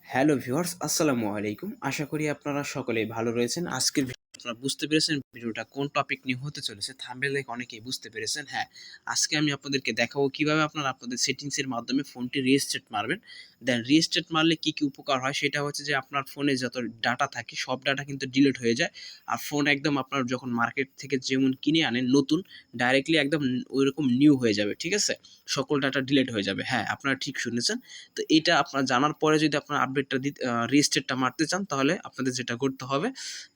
Hello viewers, আসসালামু আলাইকুম। আশা করি আপনারা সকলেই ভালো রয়েছেন। আজকের আপনারা বুঝতে পেরেছেন ভিডিওটা কোন টপিক নিয়ে হতে চলেছে। থাম্বনেল দেখে অনেকেই বুঝতে পেরেছেন। হ্যাঁ, আজকে আমি আপনাদেরকে দেখাবো কিভাবে আপনারা আপনাদের সেটিংস এর মাধ্যমে ফোনটি রিস্টার্ট মারবেন। দেন রিস্টার্ট মারলে কি উপকার হয় সেটা হচ্ছে যে আপনার ফোনে যত ডাটা থাকে সব ডাটা কিন্তু ডিলিট হয়ে যায়। আর ফোন একদম আপনার যখন মার্কেট থেকে যেমন কিনে আনেন নতুন, ডাইরেক্টলি একদম ঐরকম নিউ হয়ে যাবে। ঠিক আছে? সকল ডাটা ডিলিট হয়ে যাবে। হ্যাঁ, আপনারা ঠিক শুনেছেন। তো এটা আপনার জানার পরে যদি আপনার আপডেটটা রিস্টার্টটা মারতে চান তাহলে আপনাদের যেটা করতে হবে,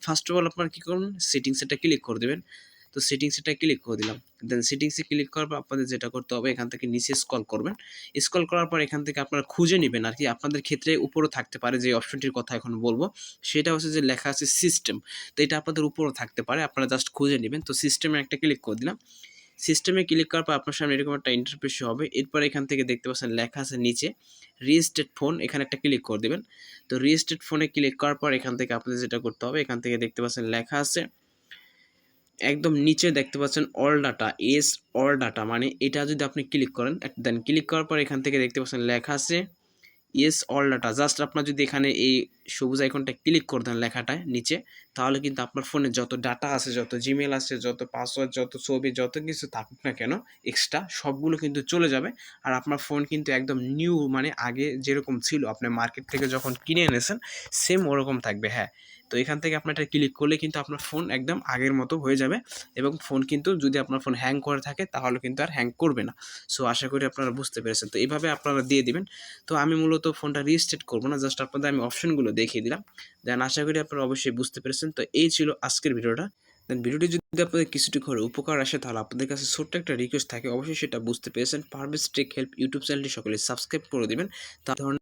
ফার্স্ট অফ অল আপনারা কী করুন, সেটিংস এটা ক্লিক করে দেবেন। তো সেটিংস এটা ক্লিক করে দিলাম। দেন সেটিংসে ক্লিক করার পর আপনাদের যেটা করতে হবে, এখান থেকে নিচে স্ক্রল করবেন। স্ক্রল করার পর এখান থেকে আপনারা খুঁজে নেবেন আর কি, আপনাদের ক্ষেত্রে উপরেও থাকতে পারে যে অপশনটির কথা এখন বলবো, সেটা হচ্ছে যে লেখা আছে সিস্টেম। তো এটা আপনাদের উপরেও থাকতে পারে, আপনারা জাস্ট খুঁজে নেবেন। তো সিস্টেমে একটা ক্লিক করে দিলাম। সিস্টেমে ক্লিক করার পর আপনার সামনে এরকম একটা ইন্টারফেস হবে। এরপর এখান থেকে দেখতে পাচ্ছেন লেখা আছে নিচে রিস্টেট ফোন, এখানে একটা ক্লিক করে দেবেন। তো রিস্টেট ফোনে ক্লিক করার পর এখান থেকে আপনাদের যেটা করতে হবে, এখান থেকে দেখতে পাচ্ছেন লেখা আছে একদম নিচে দেখতে পাচ্ছেন all data, S all data, মানে এটা যদি আপনি ক্লিক করেন, দেন ক্লিক করার পর এখান থেকে দেখতে পাচ্ছেন লেখা আছে ইয়েস অল ডাটা। জাস্ট আপনার যদি এখানে এই সবুজ আইকনটা ক্লিক করে দেন লেখাটায় নিচে, তাহলে কিন্তু আপনার ফোনে যত ডাটা আছে, যত জিমেল আছে, যত পাসওয়ার্ড, যত ছবি, যত কিছু থাকুক না কেন এক্সট্রা, সবগুলো কিন্তু চলে যাবে। আর আপনার ফোন কিন্তু একদম নিউ, মানে আগে যেরকম ছিল আপনি মার্কেট থেকে যখন কিনে এনেছেন সেম ওরকম থাকবে। হ্যাঁ, তো এখান থেকে আপনার এটা ক্লিক করলে কিন্তু আপনার ফোন একদম আগের মতো হয়ে যাবে। এবং ফোন কিন্তু যদি আপনার ফোন হ্যাং করে থাকে তাহলে কিন্তু আর হ্যাং করবে না। সো আশা করি আপনারা বুঝতে পেরেছেন। তো এইভাবে আপনারা দিয়ে দিবেন। তো আমি মূলত ফোনটা রিস্টার্ট করব না, জাস্ট আপনাদের আমি অপশনগুলো দেখিয়ে দিলাম। দেন আশা করি আপনারা অবশ্যই বুঝতে পেরেছেন। তো এই ছিল আজকের ভিডিওটা। দেন ভিডিওটি যদি আপনাদের কিছুটি করে উপকার আসে তাহলে আপনাদের কাছে ছোট্ট একটা রিকোয়েস্ট থাকে, অবশ্যই সেটা বুঝতে পেরেছেন। পারভেজ টেক হেল্প ইউটিউব চ্যানেলটি সকলে সাবস্ক্রাইব করে দিবেন। তার ধরনের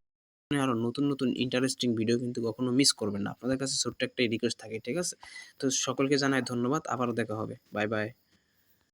আরও নতুন নতুন ইন্টারেস্টিং ভিডিও কিন্তু কখনো মিস করবেন না। আপনাদের কাছে ছোট্ট একটা রিকোয়েস্ট থাকে, ঠিক আছে? তো সকলকে জানাই ধন্যবাদ। আবারও দেখা হবে। Bye bye.